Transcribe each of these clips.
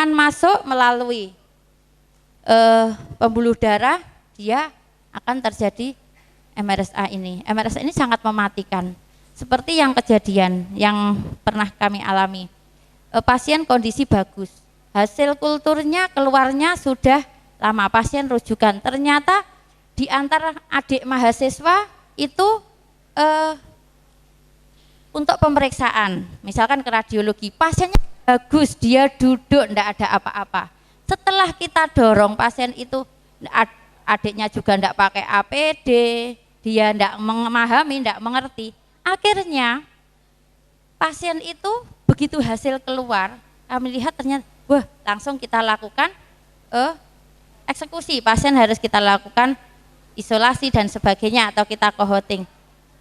kuman masuk melalui pembuluh darah, dia akan terjadi MRSA ini. MRSA ini sangat mematikan. Seperti yang kejadian yang pernah kami alami. Pasien kondisi bagus, hasil kulturnya keluarnya sudah lama, pasien rujukan. Ternyata di antara adik mahasiswa itu untuk pemeriksaan, misalkan ke radiologi, pasiennya bagus, dia duduk, enggak ada apa-apa. Setelah kita dorong pasien itu, adiknya juga enggak pakai APD, dia enggak memahami, enggak mengerti. Akhirnya pasien itu begitu hasil keluar, kami lihat ternyata, wah, langsung kita lakukan eksekusi. Pasien harus kita lakukan isolasi dan sebagainya atau kita cohorting.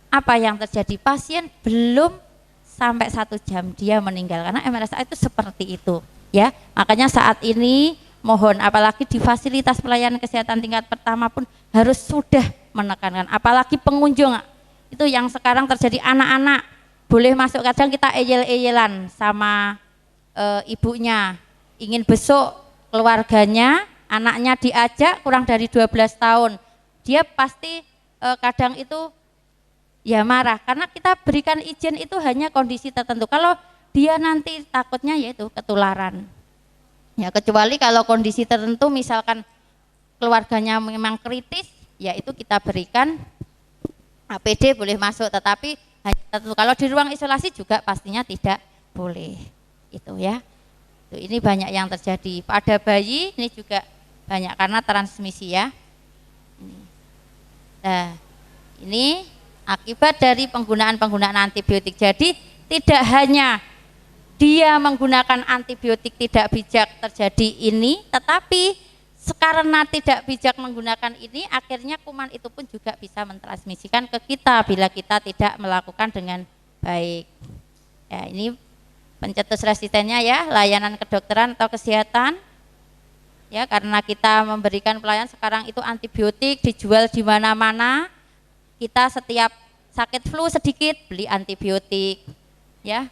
Apa yang terjadi? Pasien belum sampai 1 jam dia meninggal karena MRSA itu seperti itu, ya. Makanya saat ini mohon, apalagi di fasilitas pelayanan kesehatan tingkat pertama pun harus sudah menekankan, apalagi pengunjung itu yang sekarang terjadi, anak-anak boleh masuk, kadang kita eyel-eyelan sama ibunya, ingin besok keluarganya, anaknya diajak kurang dari 12 tahun, dia pasti kadang itu ya marah, karena kita berikan izin itu hanya kondisi tertentu. Kalau dia nanti takutnya yaitu ketularan. Ya, kecuali kalau kondisi tertentu, misalkan keluarganya memang kritis, ya itu kita berikan APD boleh masuk, tetapi hanya tertentu. Kalau di ruang isolasi juga pastinya tidak boleh. Itu ya. Ini banyak yang terjadi pada bayi, ini juga banyak karena transmisi ya. Nah, ini akibat dari penggunaan antibiotik. Jadi tidak hanya dia menggunakan antibiotik tidak bijak terjadi ini, tetapi karena tidak bijak menggunakan ini, akhirnya kuman itu pun juga bisa mentransmisikan ke kita bila kita tidak melakukan dengan baik. Ya, ini pencetus resistennya ya, layanan kedokteran atau kesehatan. Ya, karena kita memberikan pelayanan sekarang itu antibiotik dijual di mana-mana. Kita setiap sakit flu sedikit beli antibiotik. Ya.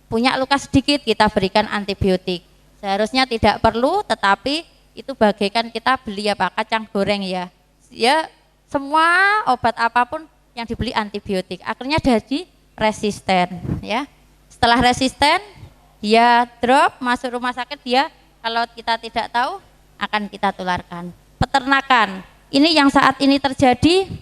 Punya luka sedikit kita berikan antibiotik. Seharusnya tidak perlu, tetapi itu bagaikan kita beli apa, kacang goreng ya. Ya, semua obat apapun yang dibeli antibiotik akhirnya jadi resisten ya. Setelah resisten dia drop, masuk rumah sakit, dia kalau kita tidak tahu akan kita tularkan. Peternakan, ini yang saat ini terjadi,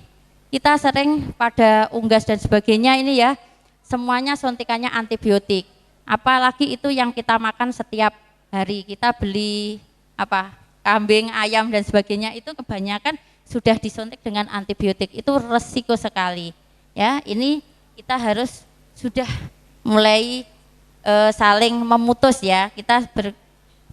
kita sering pada unggas dan sebagainya ini ya, semuanya suntikannya antibiotik. Apalagi itu yang kita makan setiap hari, kita beli apa, kambing, ayam dan sebagainya, itu kebanyakan sudah disuntik dengan antibiotik. Itu resiko sekali ya. Ini kita harus sudah mulai saling memutus ya, kita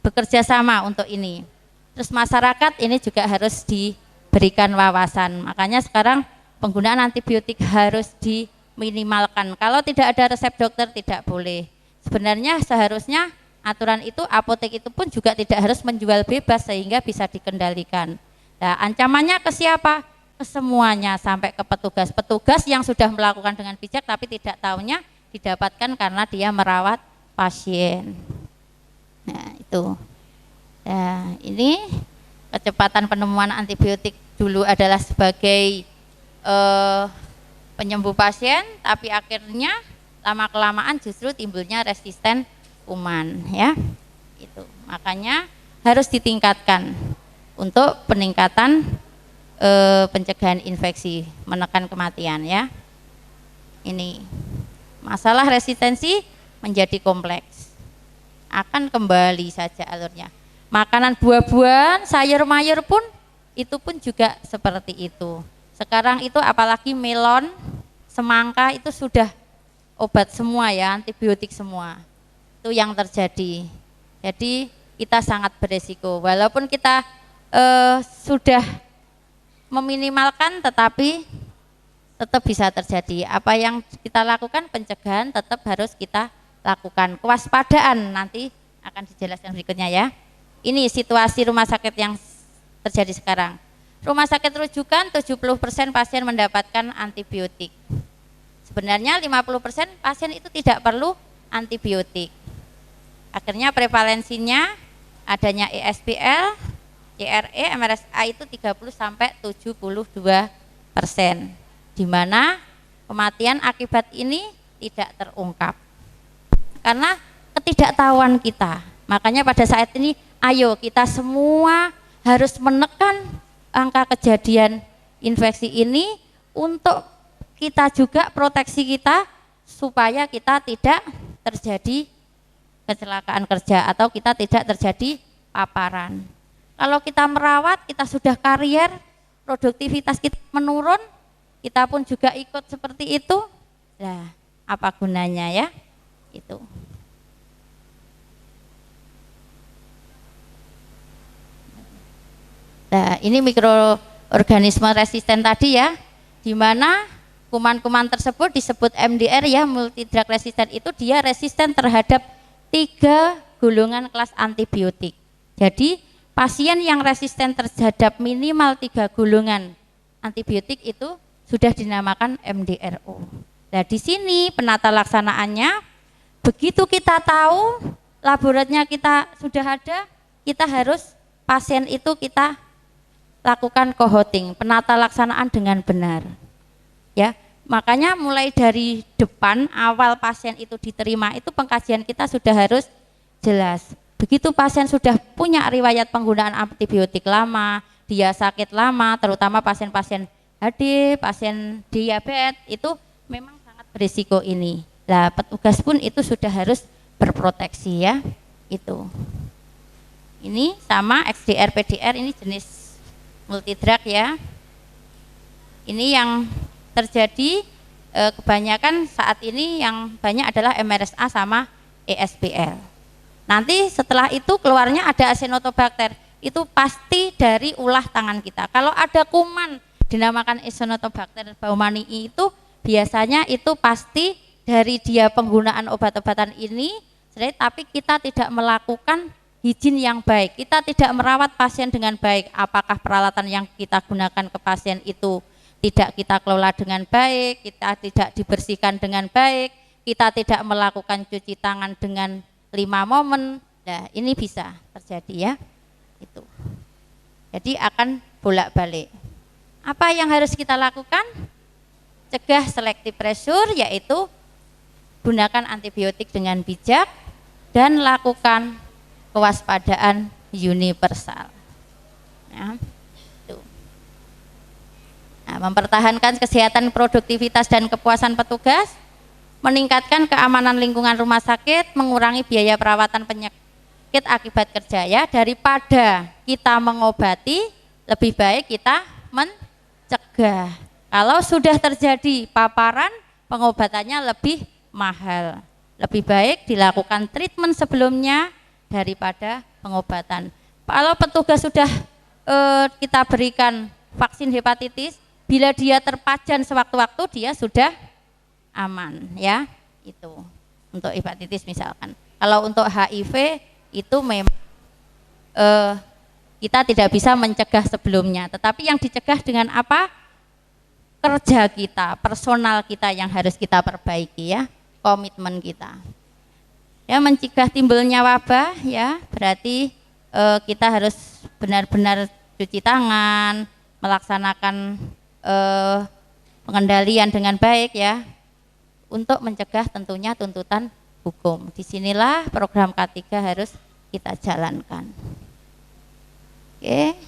bekerja sama untuk ini. Terus masyarakat ini juga harus diberikan wawasan, makanya sekarang penggunaan antibiotik harus diminimalkan. Kalau tidak ada resep dokter tidak boleh. Sebenarnya seharusnya aturan itu, apotek itu pun juga tidak harus menjual bebas sehingga bisa dikendalikan. Nah, ancamannya ke siapa? Ke semuanya, sampai ke petugas yang sudah melakukan dengan bijak tapi tidak tahunya didapatkan karena dia merawat pasien. Nah, itu. Nah, ini kecepatan penemuan antibiotik dulu adalah sebagai penyembuh pasien, tapi akhirnya lama-kelamaan justru timbulnya resisten kuman ya. Itu makanya harus ditingkatkan untuk peningkatan pencegahan infeksi, menekan kematian ya. Ini masalah resistensi menjadi kompleks, akan kembali saja alurnya. Makanan buah-buahan, sayur-mayur pun itu pun juga seperti itu. Sekarang itu apalagi melon, semangka itu sudah obat semua ya, antibiotik semua. Itu yang terjadi. Jadi kita sangat beresiko. Walaupun kita sudah meminimalkan, tetapi tetap bisa terjadi. Apa yang kita lakukan pencegahan tetap harus kita lakukan. Kewaspadaan nanti akan dijelaskan berikutnya ya. Ini situasi rumah sakit yang terjadi sekarang. Rumah sakit rujukan 70% pasien mendapatkan antibiotik. Sebenarnya 50% pasien itu tidak perlu antibiotik. Akhirnya prevalensinya adanya ESBL, CRE, MRSA itu 30 sampai 72%, di mana kematian akibat ini tidak terungkap karena ketidaktahuan kita. Makanya pada saat ini ayo kita semua harus menekan angka kejadian infeksi ini untuk kita juga proteksi kita supaya kita tidak terjadi kecelakaan kerja atau kita tidak terjadi paparan. Kalau kita merawat, kita sudah karier, produktivitas kita menurun, kita pun juga ikut seperti itu. Nah, apa gunanya ya? Itu. Nah, ini mikroorganisme resisten tadi ya, di mana kuman-kuman tersebut disebut MDR ya, multidrug resisten, itu dia resisten terhadap 3 golongan kelas antibiotik. Jadi pasien yang resisten terhadap minimal 3 golongan antibiotik itu sudah dinamakan MDRO. Nah, di sini penata laksanaannya, begitu kita tahu laboratoriumnya kita sudah ada, kita harus pasien itu kita lakukan cohorting, penata laksanaan dengan benar. Ya, makanya mulai dari depan awal pasien itu diterima itu pengkajian kita sudah harus jelas. Begitu pasien sudah punya riwayat penggunaan antibiotik lama, dia sakit lama, terutama pasien-pasien HD, pasien diabetes, itu memang sangat berisiko ini. Nah, petugas pun itu sudah harus berproteksi ya, itu. Ini sama XDR, PDR, ini jenis multidrug ya. Ini yang terjadi kebanyakan saat ini yang banyak adalah MRSA sama ESBL. Nanti setelah itu keluarnya ada Acinetobacter, itu pasti dari ulah tangan kita. Kalau ada kuman dinamakan Acinetobacter baumannii itu biasanya itu pasti dari dia penggunaan obat-obatan ini, tapi kita tidak melakukan higien yang baik, kita tidak merawat pasien dengan baik. Apakah peralatan yang kita gunakan ke pasien itu tidak kita kelola dengan baik, kita tidak dibersihkan dengan baik, kita tidak melakukan cuci tangan dengan 5 momen, nah ini bisa terjadi ya, itu. Jadi akan bolak-balik. Apa yang harus kita lakukan? Cegah selective pressure, yaitu gunakan antibiotik dengan bijak dan lakukan kewaspadaan universal. Ya, itu. Nah, mempertahankan kesehatan, produktivitas dan kepuasan petugas, meningkatkan keamanan lingkungan rumah sakit, mengurangi biaya perawatan penyakit akibat kerja ya. Daripada kita mengobati, lebih baik kita mencegah. Kalau sudah terjadi paparan, pengobatannya lebih mahal. Lebih baik dilakukan treatment sebelumnya daripada pengobatan. Kalau petugas sudah kita berikan vaksin hepatitis, bila dia terpajan sewaktu-waktu, dia sudah aman ya, itu untuk hepatitis misalkan. Kalau untuk HIV itu memang kita tidak bisa mencegah sebelumnya, tetapi yang dicegah dengan apa? Kerja kita, personal kita yang harus kita perbaiki ya, komitmen kita. Ya, mencegah timbulnya wabah ya, berarti kita harus benar-benar cuci tangan, melaksanakan pengendalian dengan baik ya, untuk mencegah tentunya tuntutan hukum. Disinilah program K3 harus kita jalankan. Oke,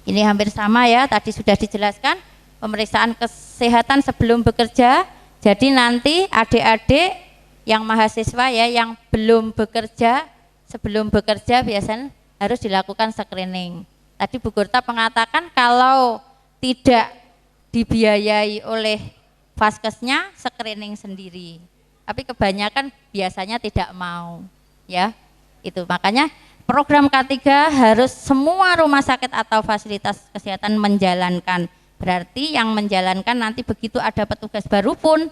ini hampir sama ya, tadi sudah dijelaskan pemeriksaan kesehatan sebelum bekerja. Jadi nanti adik-adik yang mahasiswa ya, yang belum bekerja, sebelum bekerja biasanya harus dilakukan screening. Tadi Bu Gurta mengatakan kalau tidak dibiayai oleh Vaskesnya, screening sendiri. Tapi kebanyakan biasanya tidak mau ya. Itu makanya program K3 harus semua rumah sakit atau fasilitas kesehatan menjalankan. Berarti yang menjalankan nanti begitu ada petugas baru pun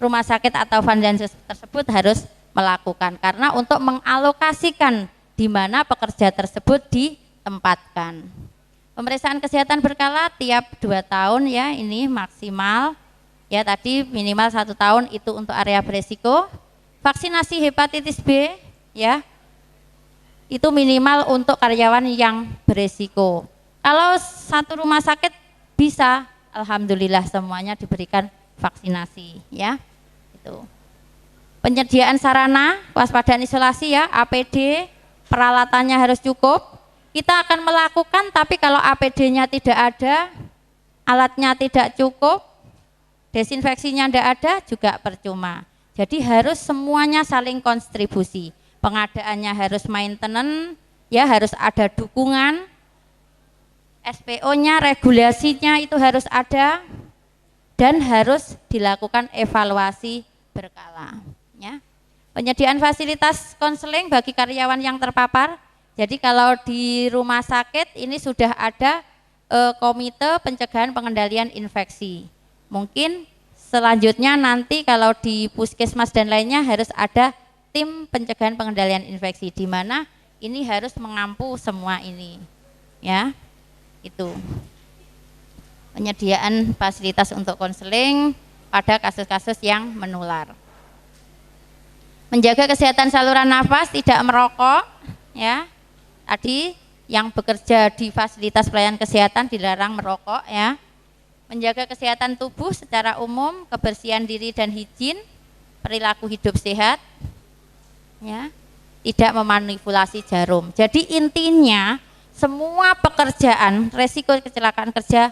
rumah sakit atau fasilitas tersebut harus melakukan, karena untuk mengalokasikan di mana pekerja tersebut ditempatkan. Pemeriksaan kesehatan berkala tiap 2 tahun ya, ini maksimal ya, tadi minimal 1 tahun itu untuk area beresiko. Vaksinasi hepatitis B ya. Itu minimal untuk karyawan yang beresiko. Kalau satu rumah sakit bisa, alhamdulillah semuanya diberikan vaksinasi, ya. Itu. Penyediaan sarana kewaspadaan isolasi, ya, APD, peralatannya harus cukup. Kita akan melakukan, tapi kalau APD-nya tidak ada, alatnya tidak cukup, desinfeksinya tidak ada, juga percuma. Jadi harus semuanya saling kontribusi. Pengadaannya harus maintenance, ya, harus ada dukungan, SPO-nya, regulasinya itu harus ada, dan harus dilakukan evaluasi berkala, ya. Penyediaan fasilitas konseling bagi karyawan yang terpapar. Jadi kalau di rumah sakit ini sudah ada komite pencegahan pengendalian infeksi. Mungkin selanjutnya nanti kalau di puskesmas dan lainnya harus ada tim pencegahan pengendalian infeksi, di mana ini harus mengampu semua ini, ya. Itu penyediaan fasilitas untuk konseling pada kasus-kasus yang menular. Menjaga kesehatan saluran nafas, tidak merokok, ya. Tadi yang bekerja di fasilitas pelayanan kesehatan dilarang merokok, ya. Menjaga kesehatan tubuh secara umum, kebersihan diri dan higien, perilaku hidup sehat, ya, tidak memanipulasi jarum. Jadi intinya semua pekerjaan resiko kecelakaan kerja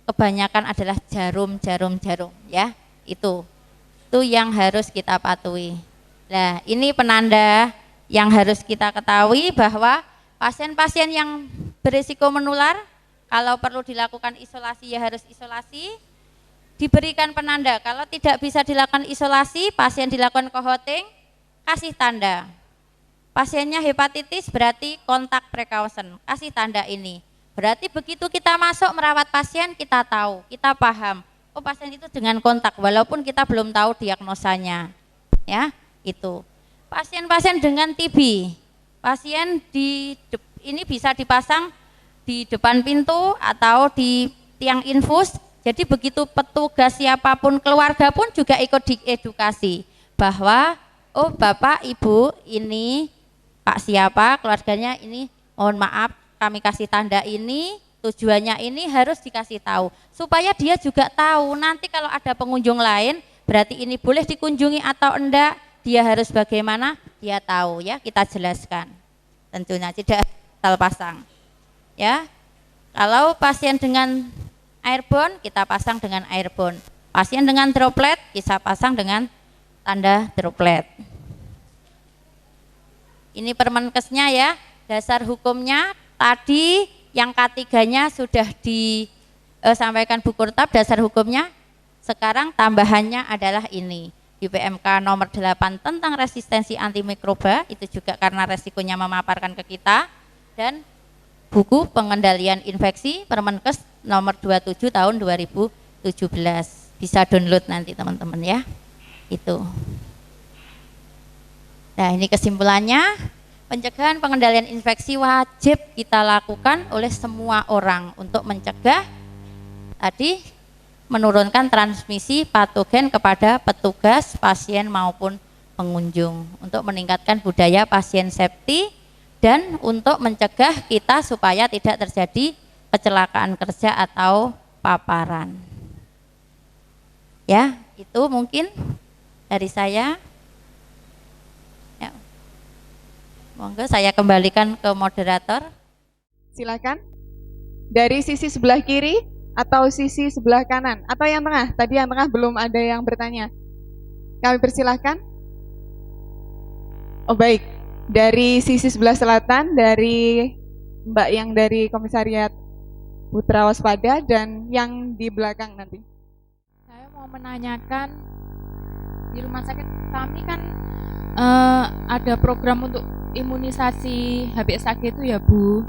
kebanyakan adalah jarum, ya. Itu yang harus kita patuhi. Nah, ini penanda yang harus kita ketahui bahwa pasien-pasien yang berisiko menular kalau perlu dilakukan isolasi ya harus isolasi, diberikan penanda. Kalau tidak bisa dilakukan isolasi, pasien dilakukan cohorting, kasih tanda. Pasiennya hepatitis berarti kontak precaution, kasih tanda ini. Berarti begitu kita masuk merawat pasien, kita tahu, kita paham, oh pasien itu dengan kontak walaupun kita belum tahu diagnosanya, ya. Itu pasien-pasien dengan TB, pasien ini bisa dipasang di depan pintu atau di tiang infus. Jadi begitu petugas siapapun, keluarga pun juga ikut diedukasi bahwa oh Bapak Ibu ini Pak siapa keluarganya ini, mohon maaf kami kasih tanda ini, tujuannya ini harus dikasih tahu supaya dia juga tahu nanti kalau ada pengunjung lain berarti ini boleh dikunjungi atau enggak, dia harus bagaimana, dia tahu, ya, kita jelaskan. Tentunya tidak asal pasang, ya. Kalau pasien dengan airborne kita pasang dengan airborne, pasien dengan droplet kita pasang dengan tanda droplet. Ini Permenkesnya, ya, dasar hukumnya tadi yang K3-nya sudah disampaikan Bu Kurtab dasar hukumnya. Sekarang tambahannya adalah ini di PMK nomor 8 tentang resistensi antimikroba, itu juga karena resikonya memaparkan ke kita, dan buku pengendalian infeksi Permenkes nomor 27 tahun 2017. Bisa download nanti teman-teman, ya. Itu. Nah, ini kesimpulannya, pencegahan pengendalian infeksi wajib kita lakukan oleh semua orang untuk mencegah tadi menurunkan transmisi patogen kepada petugas, pasien maupun pengunjung, untuk meningkatkan budaya pasien safety dan untuk mencegah kita supaya tidak terjadi kecelakaan kerja atau paparan. Ya, itu mungkin dari saya. Ya. Monggo saya kembalikan ke moderator. Silakan. Dari sisi sebelah kiri atau sisi sebelah kanan atau yang tengah? Tadi yang tengah belum ada yang bertanya. Kami persilahkan. Oh baik, dari sisi sebelah selatan dari Mbak yang dari Komisariat Putra Waspada dan yang di belakang nanti. Saya mau menanyakan, di rumah sakit kami kan ada program untuk imunisasi HBsAg itu, ya Bu.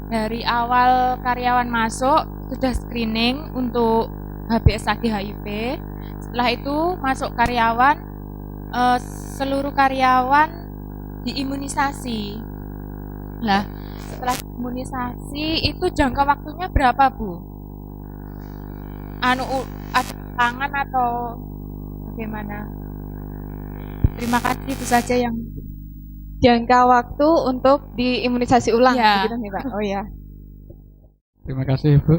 Dari awal karyawan masuk sudah screening untuk HBsAg HIV. Setelah itu masuk karyawan, seluruh karyawan diimunisasi. Nah, setelah imunisasi itu jangka waktunya berapa, Bu? Ada tangan atau bagaimana? Terima kasih, itu saja yang. jangka waktu untuk diimunisasi ulang, Ya. begitu nih Pak? Oh ya. Terima kasih Ibu.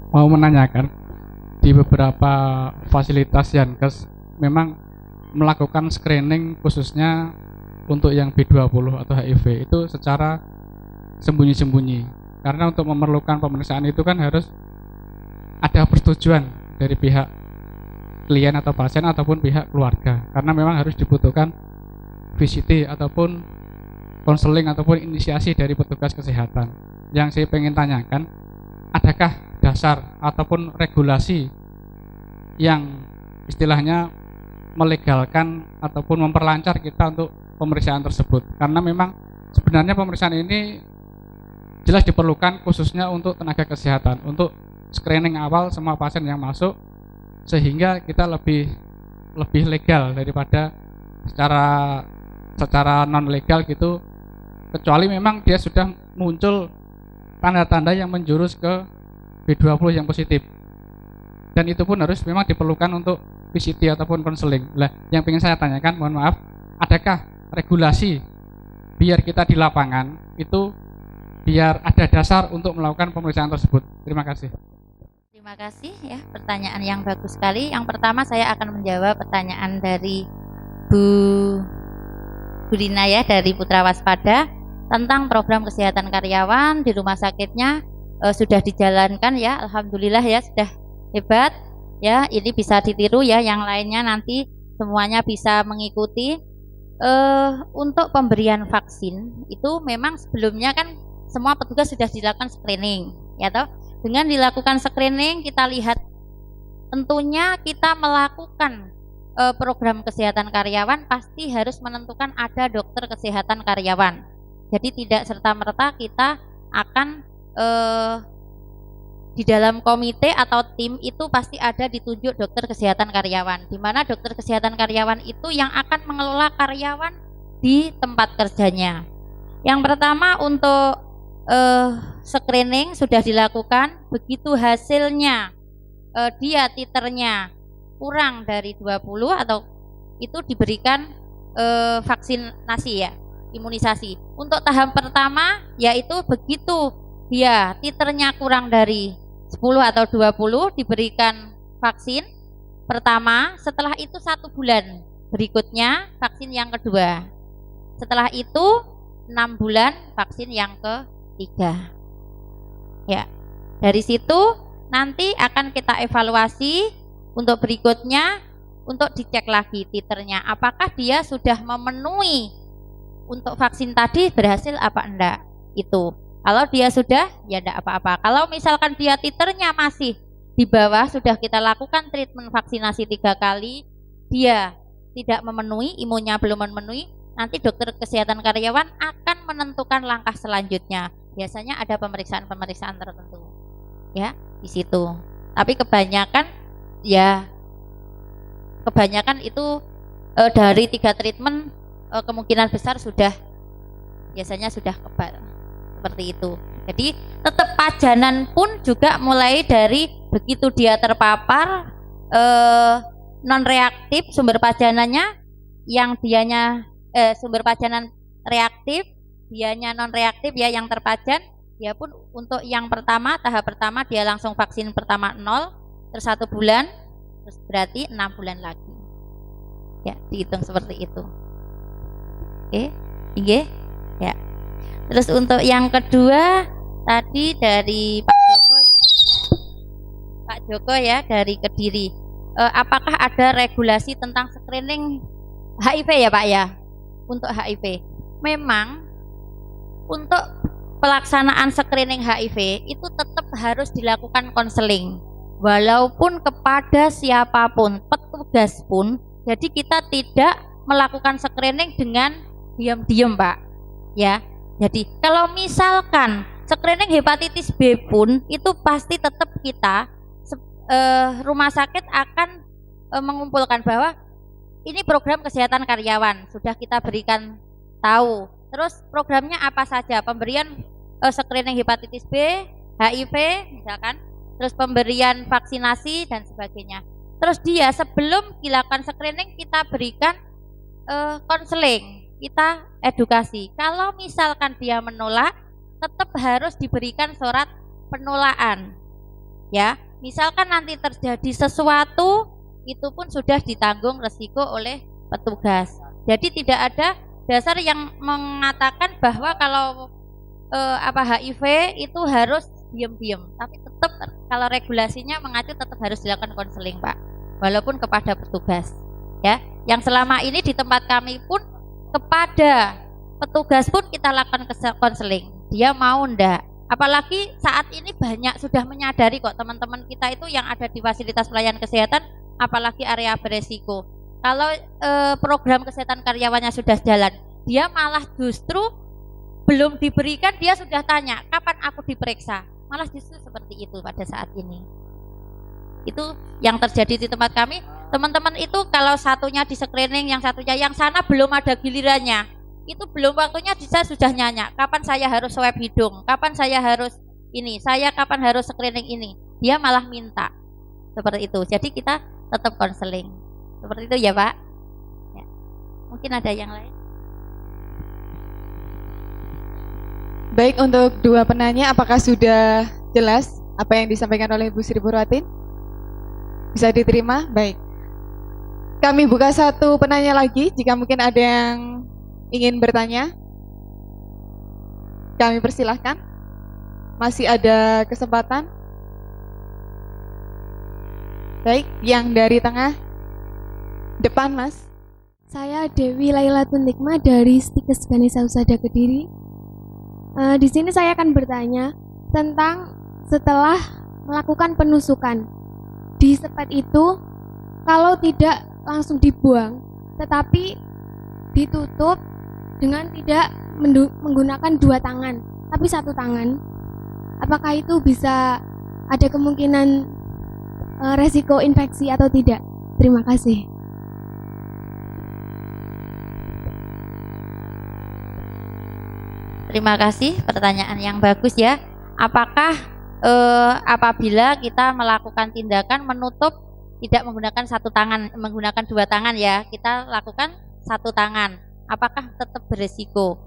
Mau menanyakan, di beberapa fasilitas Yankes memang melakukan screening khususnya untuk yang B20 atau HIV itu secara sembunyi-sembunyi. Karena untuk memerlukan pemeriksaan itu kan harus ada persetujuan dari pihak klien atau pasien ataupun pihak keluarga. Karena memang harus dibutuhkan VCT ataupun konseling ataupun inisiasi dari petugas kesehatan. Yang saya pengen tanyakan, adakah dasar ataupun regulasi yang istilahnya melegalkan ataupun memperlancar kita untuk pemeriksaan tersebut? Karena memang sebenarnya pemeriksaan ini jelas diperlukan khususnya untuk tenaga kesehatan, untuk screening awal semua pasien yang masuk, sehingga kita lebih legal daripada secara non legal gitu, kecuali memang dia sudah muncul tanda-tanda yang menjurus ke B20 yang positif, dan itu pun harus memang diperlukan untuk VCT ataupun konseling. Lah, yang ingin saya tanyakan, mohon maaf, adakah regulasi biar kita di lapangan itu biar ada dasar untuk melakukan pemeriksaan tersebut? Terima kasih. Terima kasih ya, pertanyaan yang bagus sekali. Yang pertama saya akan menjawab pertanyaan dari Bu Dina ya, dari Putra Waspada tentang program kesehatan karyawan di rumah sakitnya sudah dijalankan ya, alhamdulillah ya, sudah hebat ya. Ini bisa ditiru ya, yang lainnya nanti semuanya bisa mengikuti. Untuk pemberian vaksin itu memang sebelumnya kan semua petugas sudah dilakukan screening ya toh. Dengan dilakukan screening kita lihat tentunya kita melakukan program kesehatan karyawan pasti harus menentukan ada dokter kesehatan karyawan. Jadi tidak serta-merta kita akan di dalam komite atau tim itu pasti ada ditunjuk dokter kesehatan karyawan, di mana dokter kesehatan karyawan itu yang akan mengelola karyawan di tempat kerjanya. Yang pertama untuk screening sudah dilakukan, begitu hasilnya dia titernya kurang dari 20 atau itu diberikan vaksinasi ya, imunisasi. Untuk tahap pertama yaitu begitu dia titernya kurang dari 10 atau 20 diberikan vaksin pertama, setelah itu 1 bulan berikutnya vaksin yang kedua, setelah itu 6 bulan vaksin yang ketiga ya. Dari situ nanti akan kita evaluasi untuk berikutnya, untuk dicek lagi titernya apakah dia sudah memenuhi untuk vaksin tadi, berhasil apa enggak itu. Kalau dia sudah, ya enggak apa-apa. Kalau misalkan dia titernya masih di bawah, sudah kita lakukan treatment vaksinasi 3 kali, dia tidak memenuhi, imunnya belum memenuhi, nanti dokter kesehatan karyawan akan menentukan langkah selanjutnya. Biasanya ada pemeriksaan-pemeriksaan tertentu, ya di situ. Tapi kebanyakan itu dari 3 treatment kemungkinan besar sudah biasanya sudah kebal. Seperti itu. Jadi tetap pajanan pun juga mulai dari begitu dia terpapar non reaktif sumber pajanannya, yang dianya sumber pajanan reaktif, dianya non reaktif ya yang terpajan, dia pun untuk yang pertama tahap pertama dia langsung vaksin pertama 0, terus 1 bulan, terus berarti 6 bulan lagi. Ya, dihitung seperti itu. Oke, iya, ya. Terus untuk yang kedua tadi dari Pak Joko ya, dari Kediri. Apakah ada regulasi tentang screening HIV ya Pak ya? Untuk HIV, memang untuk pelaksanaan screening HIV itu tetap harus dilakukan konseling, walaupun kepada siapapun, petugas pun. Jadi kita tidak melakukan screening dengan diam-diam Pak ya. Jadi kalau misalkan screening hepatitis B pun itu pasti tetap kita rumah sakit akan mengumpulkan bahwa ini program kesehatan karyawan sudah kita berikan tahu. Terus programnya apa saja? Pemberian screening hepatitis B, HIV misalkan, terus pemberian vaksinasi dan sebagainya. Terus dia sebelum dilakukan screening kita berikan konseling kita edukasi. Kalau misalkan dia menolak, tetap harus diberikan surat penolakan. Ya, misalkan nanti terjadi sesuatu, itu pun sudah ditanggung resiko oleh petugas. Jadi tidak ada dasar yang mengatakan bahwa kalau HIV itu harus diam-diam, tapi tetap kalau regulasinya mengacu tetap harus dilakukan konseling, Pak, walaupun kepada petugas. Ya, yang selama ini di tempat kami pun kepada petugas pun kita lakukan konseling. Dia mau ndak? Apalagi saat ini banyak sudah menyadari kok teman-teman kita itu yang ada di fasilitas pelayanan kesehatan, apalagi area beresiko. Kalau program kesehatan karyawannya sudah jalan, dia malah justru belum diberikan, dia sudah tanya, kapan aku diperiksa? Malah justru seperti itu pada saat ini. Itu yang terjadi di tempat kami. Teman-teman itu kalau satunya di screening, yang satunya yang sana belum ada gilirannya. Itu belum waktunya saya sudah nanya, kapan saya harus swab hidung? Kapan saya harus ini? Saya kapan harus screening ini? Dia malah minta. Seperti itu. Jadi kita tetap konseling. Seperti itu ya, Pak. Ya. Mungkin ada yang lain. Baik, untuk dua penanya, apakah sudah jelas apa yang disampaikan oleh Bu Sri Purwatin? Bisa diterima? Baik. Kami buka satu penanya lagi, jika mungkin ada yang ingin bertanya. Kami persilahkan. Masih ada kesempatan. Baik, yang dari tengah. Depan, Mas. Saya Dewi Lailatun Nikmah dari Stikes Ganesha Husada Kediri. Di sini saya akan bertanya tentang setelah melakukan penusukan di sepet itu, kalau tidak langsung dibuang, tetapi ditutup dengan tidak menggunakan dua tangan, tapi satu tangan, apakah itu bisa ada kemungkinan resiko infeksi atau tidak? Terima kasih. Terima kasih, pertanyaan yang bagus ya. Apakah apabila kita melakukan tindakan menutup tidak menggunakan satu tangan, menggunakan dua tangan ya, kita lakukan satu tangan, apakah tetap beresiko?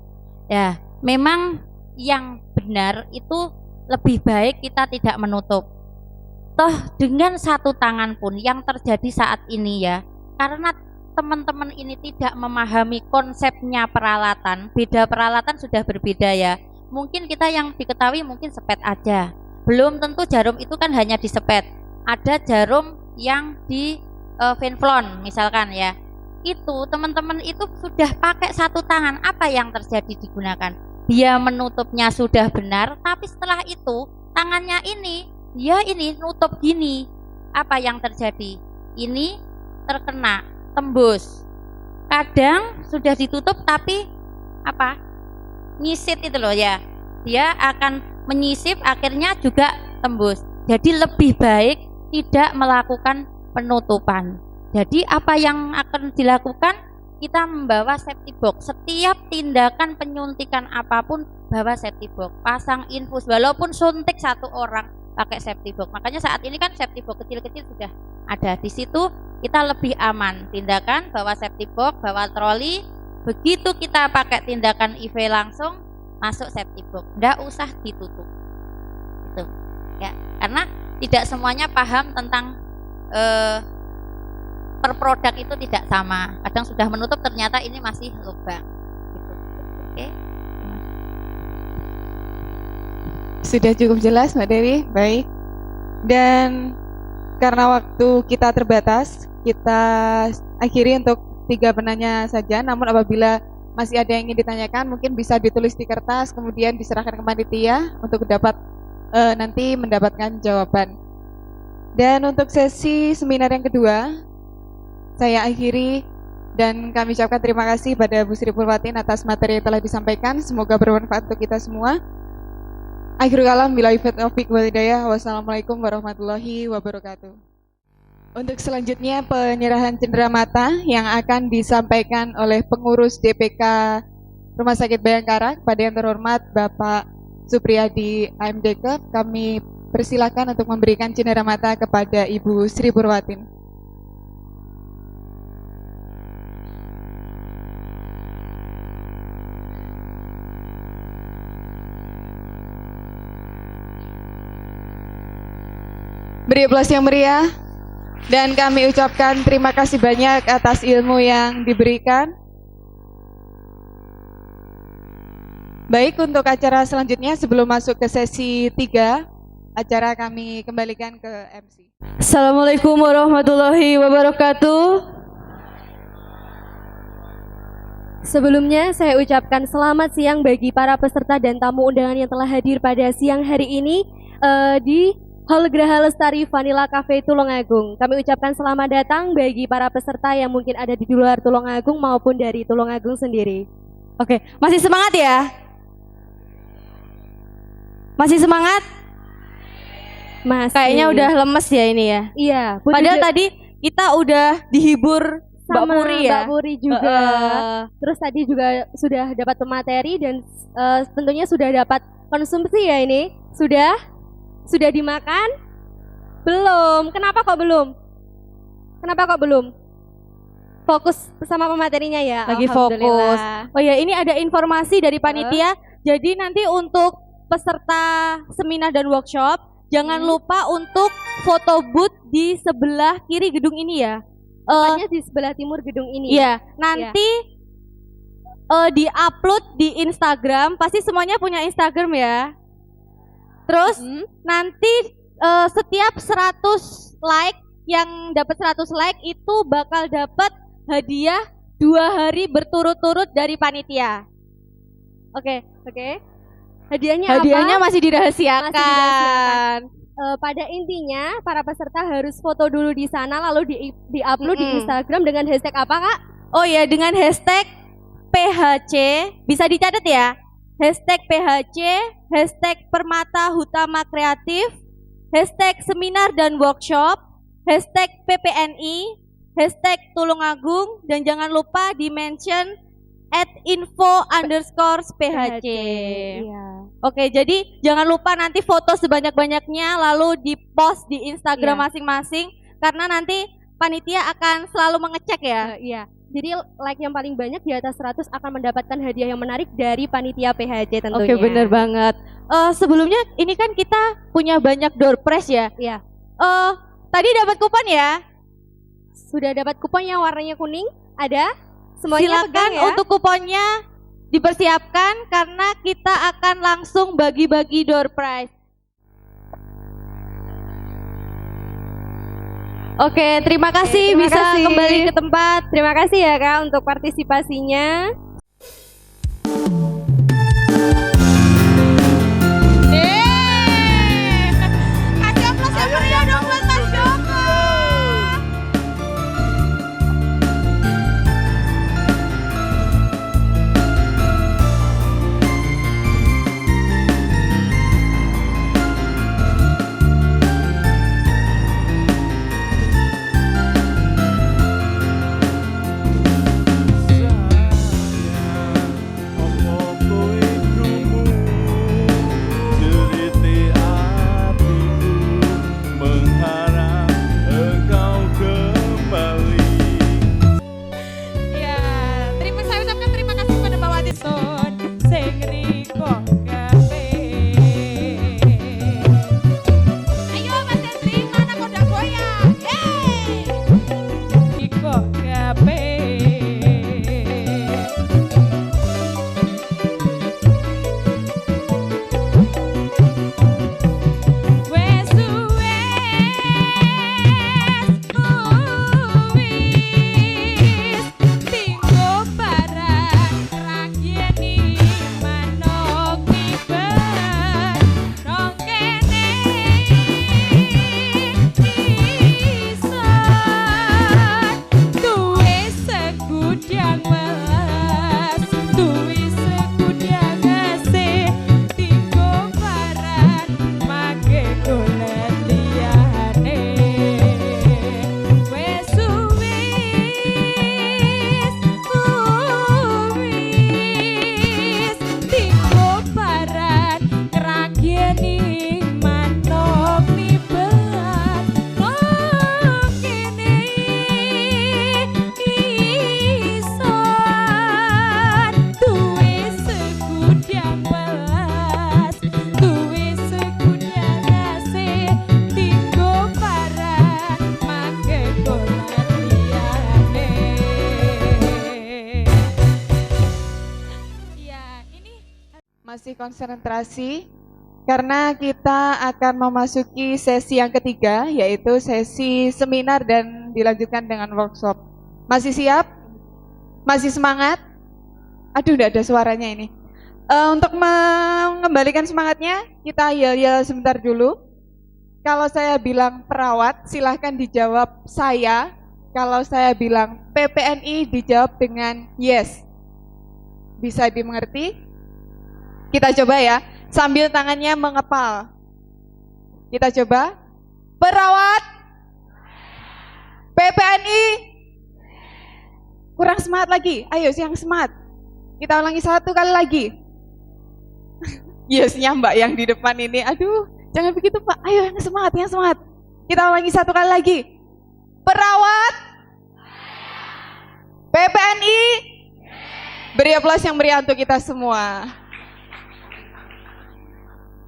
Ya, memang yang benar itu lebih baik kita tidak menutup. Toh dengan satu tangan pun yang terjadi saat ini ya, karena teman-teman ini tidak memahami konsepnya peralatan, beda peralatan sudah berbeda ya. Mungkin kita yang diketahui mungkin sepet aja, belum tentu jarum itu kan hanya di sepet. Ada jarum yang di venflon misalkan ya, itu teman-teman itu sudah pakai satu tangan, apa yang terjadi digunakan? Dia menutupnya sudah benar, tapi setelah itu tangannya ini, dia ini nutup gini, apa yang terjadi? Ini terkena tembus. Kadang sudah ditutup tapi apa? Nyisit itu loh ya. Dia akan menyisip akhirnya juga tembus. Jadi lebih baik tidak melakukan penutupan. Jadi apa yang akan dilakukan? Kita membawa safety box. Setiap tindakan penyuntikan apapun bawa safety box. Pasang infus walaupun suntik satu orang pakai safety box. Makanya saat ini kan safety box kecil-kecil sudah ada di situ. Kita lebih aman tindakan, bawa safety box, bawa troli. Begitu kita pakai tindakan IV langsung masuk safety box, nggak usah ditutup gitu ya, karena tidak semuanya paham tentang per produk itu tidak sama, kadang sudah menutup ternyata ini masih lubang gitu. Oke. Sudah cukup jelas Mbak Dewi. Baik, dan karena waktu kita terbatas, kita akhiri untuk 3 penanya saja. Namun apabila masih ada yang ingin ditanyakan, mungkin bisa ditulis di kertas, kemudian diserahkan ke panitia untuk dapat nanti mendapatkan jawaban. Dan untuk sesi seminar yang kedua, saya akhiri dan kami ucapkan terima kasih pada Bu Sri Purwatin atas materi yang telah disampaikan. Semoga bermanfaat untuk kita semua. Akhirul kalam, billahi taufiq wal hidayah. Wassalamualaikum warahmatullahi wabarakatuh. Untuk selanjutnya penyerahan cenderamata yang akan disampaikan oleh pengurus DPK Rumah Sakit Bayangkara kepada yang terhormat Bapak Supriyadi AMDK. Kami persilakan untuk memberikan cenderamata kepada Ibu Sri Purwatin. Beri aplaus yang meriah. Dan kami ucapkan terima kasih banyak atas ilmu yang diberikan. Baik, untuk acara selanjutnya sebelum masuk ke sesi 3, acara kami kembalikan ke MC. Assalamualaikum warahmatullahi wabarakatuh. Sebelumnya saya ucapkan selamat siang bagi para peserta dan tamu undangan yang telah hadir pada siang hari ini di Hall Graha Lestari Vanilla Cafe Tulungagung. Kami ucapkan selamat datang bagi para peserta yang mungkin ada di luar Tulungagung maupun dari Tulungagung sendiri. Oke, masih semangat ya? Masih semangat? Mas, Kayaknya udah lemes ya ini ya. Iya. Padahal tadi kita udah dihibur Mbak sama Puri ya. Mbak Puri juga. Terus tadi juga sudah dapat pemateri dan tentunya sudah dapat konsumsi ya ini. Sudah dimakan? Belum. Kenapa kok belum? Fokus sama pematerinya ya. Lagi Alhamdulillah. fokus. Oh ya, ini ada informasi dari panitia. Jadi nanti untuk peserta seminar dan workshop, jangan lupa untuk foto booth di sebelah kiri gedung ini ya. Tepatnya di sebelah timur gedung ini. Iya, nanti di-upload di Instagram, pasti semuanya punya Instagram ya. Terus nanti setiap 100 like, yang dapat 100 like itu bakal dapat hadiah 2 hari berturut-turut dari panitia. Oke. Hadiahnya apa? Masih dirahasiakan. Pada intinya para peserta harus foto dulu di sana lalu di-upload di Instagram dengan hashtag apa, Kak? Oh ya, dengan hashtag PHC, bisa dicatat ya. Hashtag PHC, hashtag Permata Hutama Kreatif, hashtag Seminar dan Workshop, hashtag PPNI, hashtag Tulungagung, dan jangan lupa di-mention @info_PHC. Iya. Oke, jadi jangan lupa nanti foto sebanyak-banyaknya lalu di-post di Instagram masing-masing, karena nanti panitia akan selalu mengecek ya. Iya. Jadi like yang paling banyak di atas 100 akan mendapatkan hadiah yang menarik dari panitia PHC tentunya. Oke, bener banget. Sebelumnya ini kan kita punya banyak door prize ya. Iya. Tadi dapat kupon ya. Sudah dapat kupon yang warnanya kuning? Ada? Semuanya pegang Silakan ya. untuk kuponnya dipersiapkan karena kita akan langsung bagi-bagi door prize. Oke, terima kasih terima bisa kasih. kembali ke tempat. Terima kasih ya Kak untuk partisipasinya. Kasih aplaus yang meriah dong buat Mas Joko. Masih konsentrasi karena kita akan memasuki sesi yang ketiga, yaitu sesi seminar dan dilanjutkan dengan workshop. Masih siap? Masih semangat? Aduh, udah ada suaranya ini. Untuk mengembalikan semangatnya, kita yel-yel sebentar dulu. Kalau saya bilang perawat, silahkan dijawab saya. Kalau saya bilang PPNI, dijawab dengan yes. Bisa dimengerti? Kita coba ya, sambil tangannya mengepal. Kita coba. Perawat, PPNI. Kurang semangat lagi. Ayo, yang semangat. Kita ulangi 1 kali lagi. Yesnya Mbak yang di depan ini. Aduh, jangan begitu Pak. Ayo, yang semangat, yang semangat. Kita ulangi 1 kali lagi. Perawat, PPNI. Beri aplaus yang meriah untuk kita semua.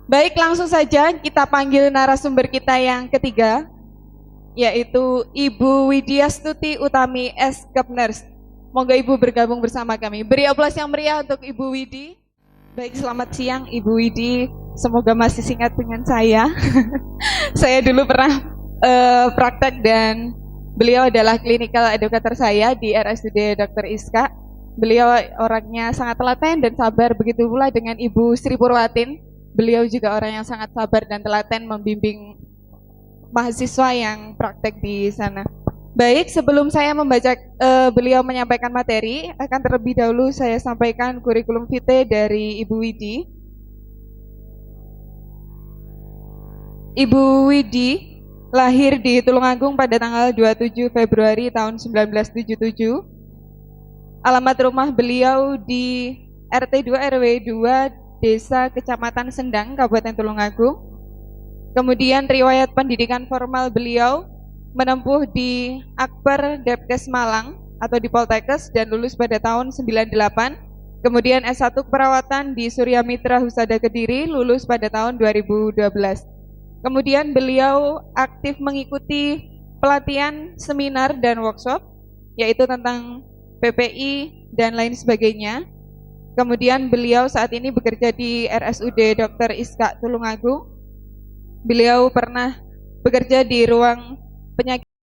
Baik, langsung saja kita panggil narasumber kita yang ketiga, yaitu Ibu Widya Stuti Utami S. Kepners. Moga Ibu bergabung bersama kami. Beri aplaus yang meriah untuk Ibu Widi. Baik, selamat siang Ibu Widi. Semoga masih singkat dengan saya. Saya dulu pernah praktek dan beliau adalah clinical educator saya di RSUD Dr. Iska. Beliau orangnya sangat telaten dan sabar, begitu pula dengan Ibu Sri Purwatin. Beliau juga orang yang sangat sabar dan telaten membimbing mahasiswa yang praktek di sana. Baik, sebelum saya membaca beliau menyampaikan materi, akan terlebih dahulu saya sampaikan kurikulum vitae dari Ibu Widi. Ibu Widi lahir di Tulungagung pada tanggal 27 Februari tahun 1977. Alamat rumah beliau di RT 2 RW 2 Desa Kecamatan Sendang, Kabupaten Tulungagung. Kemudian riwayat pendidikan formal beliau menempuh di Akper Depkes Malang atau di Poltekkes dan lulus pada tahun 98. Kemudian S1 keperawatan di Surya Mitra Husada Kediri, lulus pada tahun 2012. Kemudian beliau aktif mengikuti pelatihan, seminar dan workshop, yaitu tentang PPI dan lain sebagainya. Kemudian beliau saat ini bekerja di RSUD Dr. Iska Tulungagung. Beliau pernah bekerja di ruang penyakit